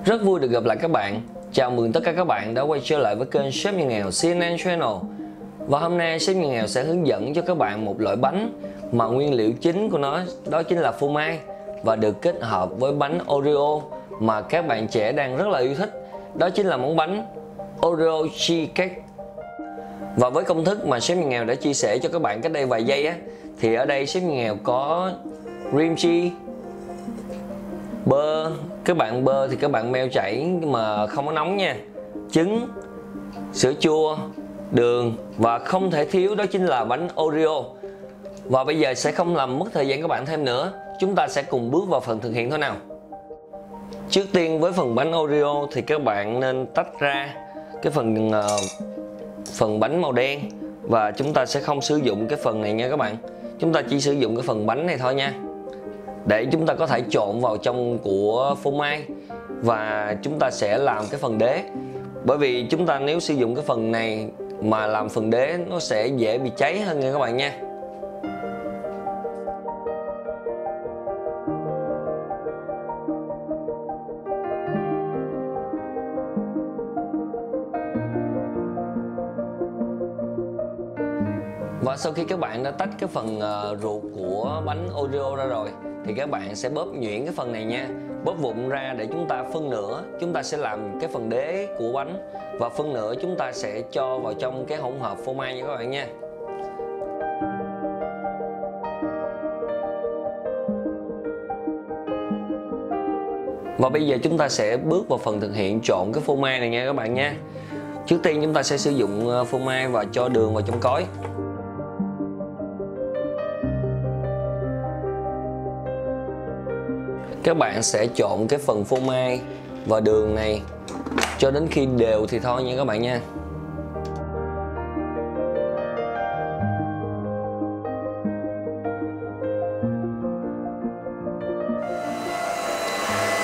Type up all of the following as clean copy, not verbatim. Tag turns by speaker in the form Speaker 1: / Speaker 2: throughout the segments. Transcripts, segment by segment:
Speaker 1: Rất vui được gặp lại các bạn. Chào mừng tất cả các bạn đã quay trở lại với kênh Chef Nhà Nghèo CNN Channel. Và hôm nay Chef Nhà Nghèo sẽ hướng dẫn cho các bạn một loại bánh mà nguyên liệu chính của nó đó chính là phô mai và được kết hợp với bánh Oreo mà các bạn trẻ đang rất là yêu thích. Đó chính là món bánh Oreo Cheesecake. Và với công thức mà Chef Nhà Nghèo đã chia sẻ cho các bạn cách đây vài giây á, thì ở đây Chef Nhà Nghèo có cream cheese, bơ. Các bạn bơ thì các bạn meo chảy mà không có nóng nha, trứng, sữa chua, đường và không thể thiếu đó chính là bánh Oreo. Và bây giờ sẽ không làm mất thời gian các bạn thêm nữa, chúng ta sẽ cùng bước vào phần thực hiện thôi nào. Trước tiên với phần bánh Oreo thì các bạn nên tách ra cái phần bánh màu đen và chúng ta sẽ không sử dụng cái phần này nha các bạn. Chúng ta chỉ sử dụng cái phần bánh này thôi nha, để chúng ta có thể trộn vào trong của phô mai và chúng ta sẽ làm cái phần đế. Bởi vì chúng ta nếu sử dụng cái phần này mà làm phần đế nó sẽ dễ bị cháy hơn nha các bạn nha. Và sau khi các bạn đã tách cái phần ruột của bánh Oreo ra rồi thì các bạn sẽ bóp nhuyễn cái phần này nha, bóp vụn ra để chúng ta phân nửa chúng ta sẽ làm cái phần đế của bánh và phân nửa chúng ta sẽ cho vào trong cái hỗn hợp phô mai nha các bạn nha. Và bây giờ chúng ta sẽ bước vào phần thực hiện trộn cái phô mai này nha các bạn nha. Trước tiên chúng ta sẽ sử dụng phô mai và cho đường vào trong cối. Các bạn sẽ trộn cái phần phô mai và đường này cho đến khi đều thì thôi nha các bạn nha.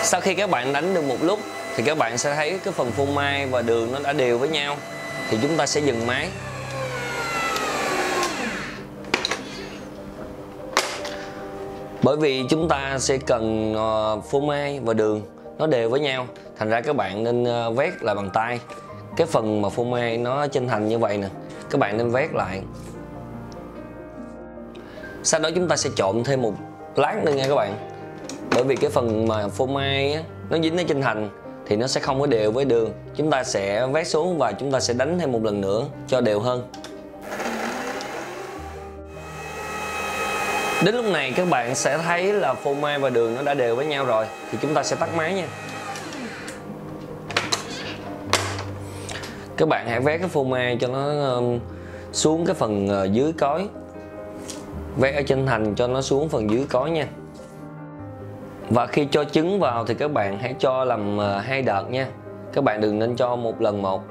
Speaker 1: Sau khi các bạn đánh được một lúc thì các bạn sẽ thấy cái phần phô mai và đường nó đã đều với nhau thì chúng ta sẽ dừng máy. Bởi vì chúng ta sẽ cần phô mai và đường nó đều với nhau, thành ra các bạn nên vét lại bằng tay. Cái phần mà phô mai nó chân thành như vậy nè, các bạn nên vét lại. Sau đó chúng ta sẽ trộn thêm một lát nữa nha các bạn. Bởi vì cái phần mà phô mai á, nó dính ở chân thành thì nó sẽ không có đều với đường. Chúng ta sẽ vét xuống và chúng ta sẽ đánh thêm một lần nữa cho đều hơn. Đến lúc này các bạn sẽ thấy là phô mai và đường nó đã đều với nhau rồi thì chúng ta sẽ tắt máy nha. Các bạn hãy vét cái phô mai cho nó xuống cái phần dưới cối. Vét ở trên thành cho nó xuống phần dưới cối nha. Và khi cho trứng vào thì các bạn hãy cho làm 2 đợt nha. Các bạn đừng nên cho một lần một.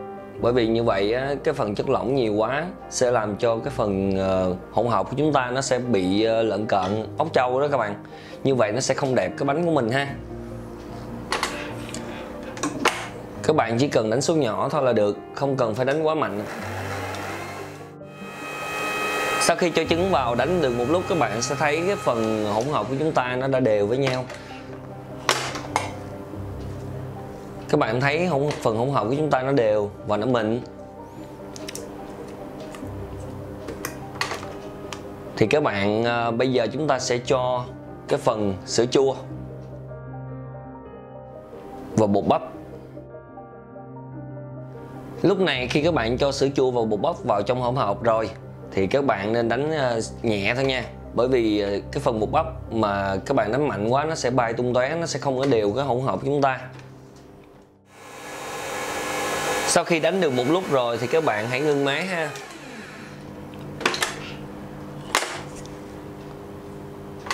Speaker 1: Bởi vì như vậy cái phần chất lỏng nhiều quá sẽ làm cho cái phần hỗn hợp của chúng ta nó sẽ bị lợn cợn ốc trâu đó các bạn. Như vậy nó sẽ không đẹp cái bánh của mình ha. Các bạn chỉ cần đánh số nhỏ thôi là được, không cần phải đánh quá mạnh. Sau khi cho trứng vào đánh được một lúc các bạn sẽ thấy cái phần hỗn hợp của chúng ta nó đã đều với nhau. Các bạn thấy phần hỗn hợp của chúng ta nó đều và nó mịn. Thì các bạn bây giờ chúng ta sẽ cho cái phần sữa chua và bột bắp. Lúc này khi các bạn cho sữa chua và bột bắp vào trong hỗn hợp rồi thì các bạn nên đánh nhẹ thôi nha. Bởi vì cái phần bột bắp mà các bạn đánh mạnh quá nó sẽ bay tung tóe, nó sẽ không có đều cái hỗn hợp của chúng ta. Sau khi đánh được một lúc rồi thì các bạn hãy ngưng máy ha.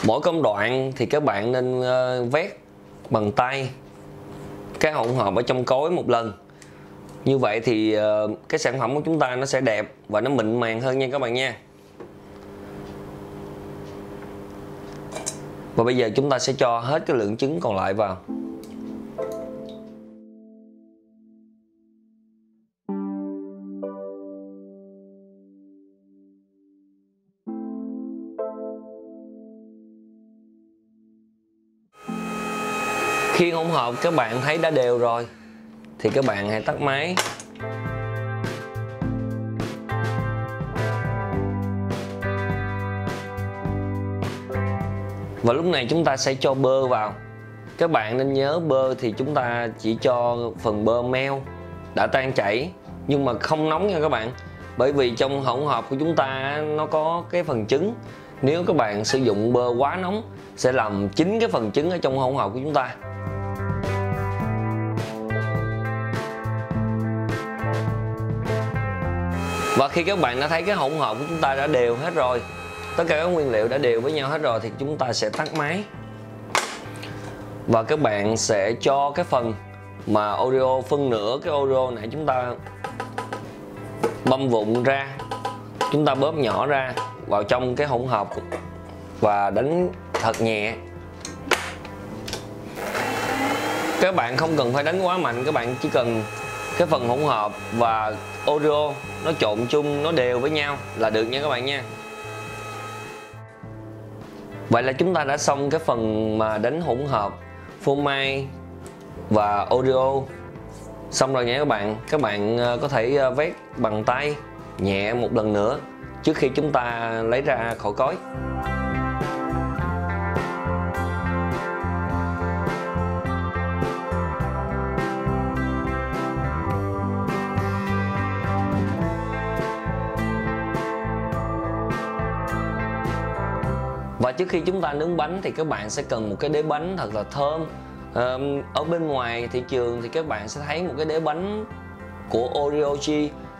Speaker 1: Mỗi công đoạn thì các bạn nên vét bằng tay cái hỗn hợp ở trong cối một lần. Như vậy thì cái sản phẩm của chúng ta nó sẽ đẹp và nó mịn màng hơn nha các bạn nha. Và bây giờ chúng ta sẽ cho hết cái lượng trứng còn lại vào. Khi hỗn hợp các bạn thấy đã đều rồi thì các bạn hãy tắt máy. Và lúc này chúng ta sẽ cho bơ vào. Các bạn nên nhớ bơ thì chúng ta chỉ cho phần bơ meo đã tan chảy nhưng mà không nóng nha các bạn. Bởi vì trong hỗn hợp của chúng ta nó có cái phần trứng. Nếu các bạn sử dụng bơ quá nóng sẽ làm chín cái phần trứng ở trong hỗn hợp của chúng ta. Và khi các bạn đã thấy cái hỗn hợp của chúng ta đã đều hết rồi, tất cả các nguyên liệu đã đều với nhau hết rồi thì chúng ta sẽ tắt máy. Và các bạn sẽ cho cái phần mà Oreo, phân nửa cái Oreo này chúng ta băm vụn ra, chúng ta bóp nhỏ ra vào trong cái hỗn hợp và đánh thật nhẹ. Các bạn không cần phải đánh quá mạnh, các bạn chỉ cần cái phần hỗn hợp và Oreo nó trộn chung, nó đều với nhau là được nha các bạn nha. Vậy là chúng ta đã xong cái phần mà đánh hỗn hợp phô mai và Oreo xong rồi nha các bạn. Các bạn có thể vét bằng tay nhẹ một lần nữa trước khi chúng ta lấy ra khỏi cối. Và trước khi chúng ta nướng bánh thì các bạn sẽ cần một cái đế bánh thật là thơm. Ở bên ngoài thị trường thì các bạn sẽ thấy một cái đế bánh của Oreo G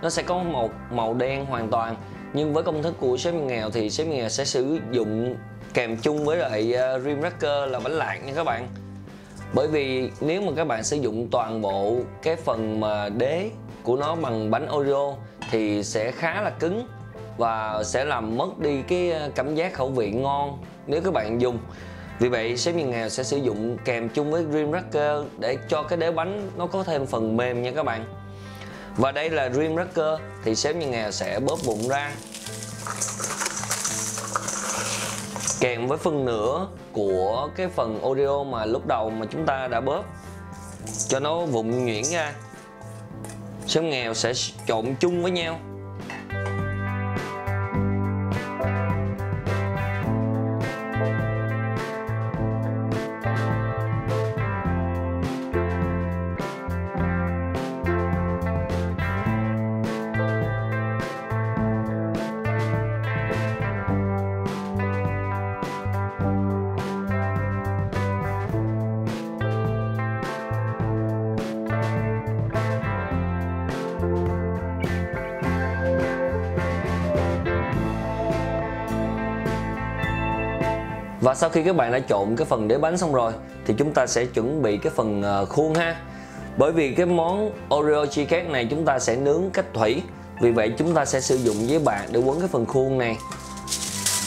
Speaker 1: nó sẽ có một màu đen hoàn toàn, nhưng với công thức của Chef Nhân Nghèo thì Chef Nhân Nghèo sẽ sử dụng kèm chung với lại Dream Cracker là bánh lạc nha các bạn. Bởi vì nếu mà các bạn sử dụng toàn bộ cái phần mà đế của nó bằng bánh Oreo thì sẽ khá là cứng và sẽ làm mất đi cái cảm giác khẩu vị ngon nếu các bạn dùng. Vì vậy Chef Nhân Nghèo sẽ sử dụng kèm chung với Dream Cracker để cho cái đế bánh nó có thêm phần mềm nha các bạn. Và đây là Dream Cracker thì Chef Nhân Nghèo sẽ bóp vụn ra kèm với phân nửa của cái phần Oreo mà lúc đầu mà chúng ta đã bóp cho nó vụn nhuyễn ra. Chef Nghèo sẽ trộn chung với nhau. Và sau khi các bạn đã trộn cái phần đế bánh xong rồi thì chúng ta sẽ chuẩn bị cái phần khuôn ha. Bởi vì cái món Oreo cheesecake này chúng ta sẽ nướng cách thủy, vì vậy chúng ta sẽ sử dụng giấy bạc để quấn cái phần khuôn này.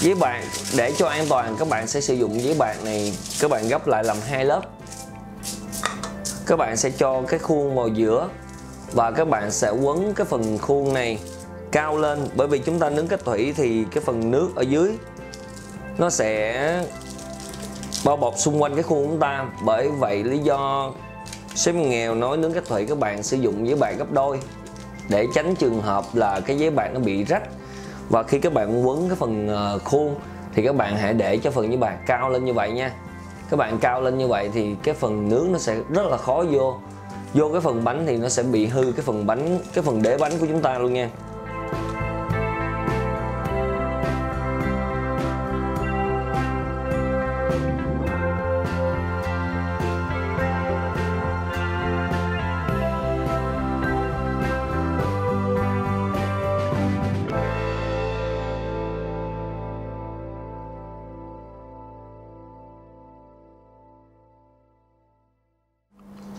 Speaker 1: Giấy bạc để cho an toàn các bạn sẽ sử dụng giấy bạc này, các bạn gấp lại làm 2 lớp. Các bạn sẽ cho cái khuôn vào giữa và các bạn sẽ quấn cái phần khuôn này cao lên, bởi vì chúng ta nướng cách thủy thì cái phần nước ở dưới nó sẽ bao bọc xung quanh cái khuôn của chúng ta. Bởi vậy lý do Chef Nghèo nói nướng cách thủy các bạn sử dụng giấy bạc gấp đôi để tránh trường hợp là cái giấy bạc nó bị rách. Và khi các bạn quấn cái phần khuôn thì các bạn hãy để cho phần giấy bạc cao lên như vậy nha. Các bạn cao lên như vậy thì cái phần nướng nó sẽ rất là khó vô cái phần bánh, thì nó sẽ bị hư cái phần bánh, cái phần đế bánh của chúng ta luôn nha.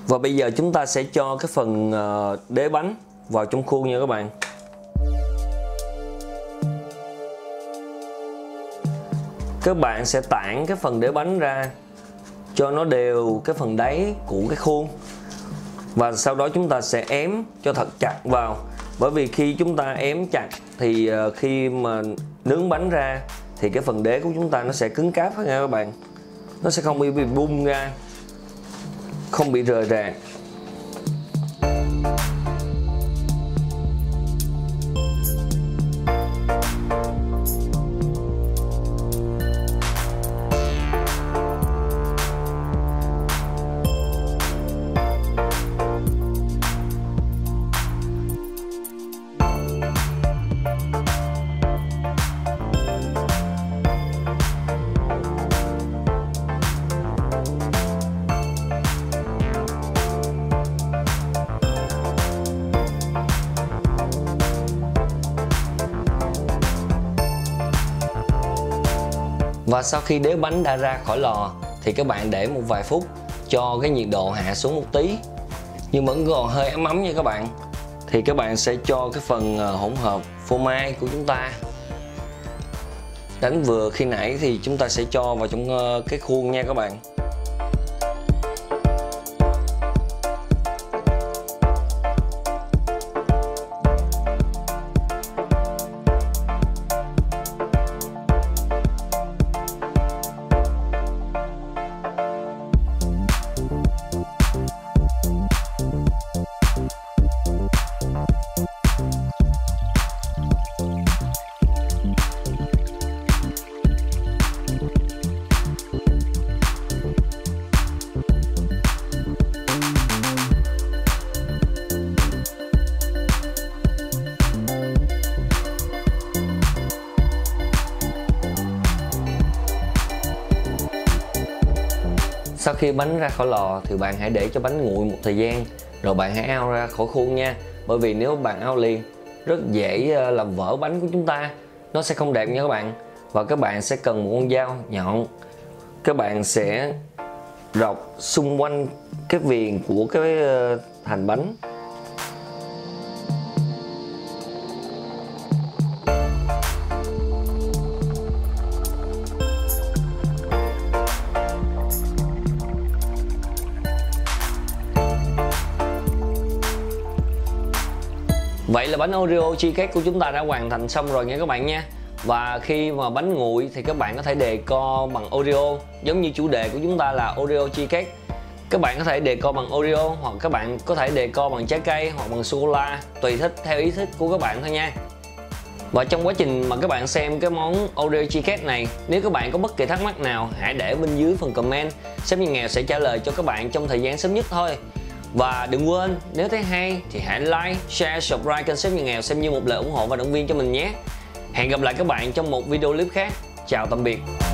Speaker 1: Và bây giờ chúng ta sẽ cho cái phần đế bánh vào trong khuôn nha các bạn. Các bạn sẽ tản cái phần đế bánh ra cho nó đều cái phần đáy của cái khuôn. Và sau đó chúng ta sẽ ém cho thật chặt vào. Bởi vì khi chúng ta ém chặt thì khi mà nướng bánh ra thì cái phần đế của chúng ta nó sẽ cứng cáp nha các bạn. Nó sẽ không bị bung ra. không bị rời rạc. Và sau khi đế bánh đã ra khỏi lò thì các bạn để một vài phút cho cái nhiệt độ hạ xuống một tí, nhưng vẫn còn hơi ấm ấm nha các bạn. Thì các bạn sẽ cho cái phần hỗn hợp phô mai của chúng ta đánh vừa khi nãy thì chúng ta sẽ cho vào trong cái khuôn nha các bạn. Sau khi bánh ra khỏi lò thì bạn hãy để cho bánh nguội một thời gian rồi bạn hãy ao ra khỏi khuôn nha. Bởi vì nếu bạn ao liền rất dễ làm vỡ bánh của chúng ta, nó sẽ không đẹp nha các bạn. Và các bạn sẽ cần một con dao nhọn, các bạn sẽ rọc xung quanh cái viền của cái thành bánh. Vậy là bánh Oreo cheesecake của chúng ta đã hoàn thành xong rồi nha các bạn nha. Và khi mà bánh nguội thì các bạn có thể decor bằng Oreo, giống như chủ đề của chúng ta là Oreo cheesecake. Các bạn có thể decor bằng Oreo hoặc các bạn có thể decor bằng trái cây hoặc bằng sô cô la, tùy thích theo ý thích của các bạn thôi nha. Và trong quá trình mà các bạn xem cái món Oreo cheesecake này, nếu các bạn có bất kỳ thắc mắc nào hãy để bên dưới phần comment, Sếp Nhân Nghèo sẽ trả lời cho các bạn trong thời gian sớm nhất thôi. Và đừng quên, nếu thấy hay thì hãy like, share, subscribe kênh Sếp Nhân Nghèo xem như một lời ủng hộ và động viên cho mình nhé. Hẹn gặp lại các bạn trong một video clip khác. Chào tạm biệt.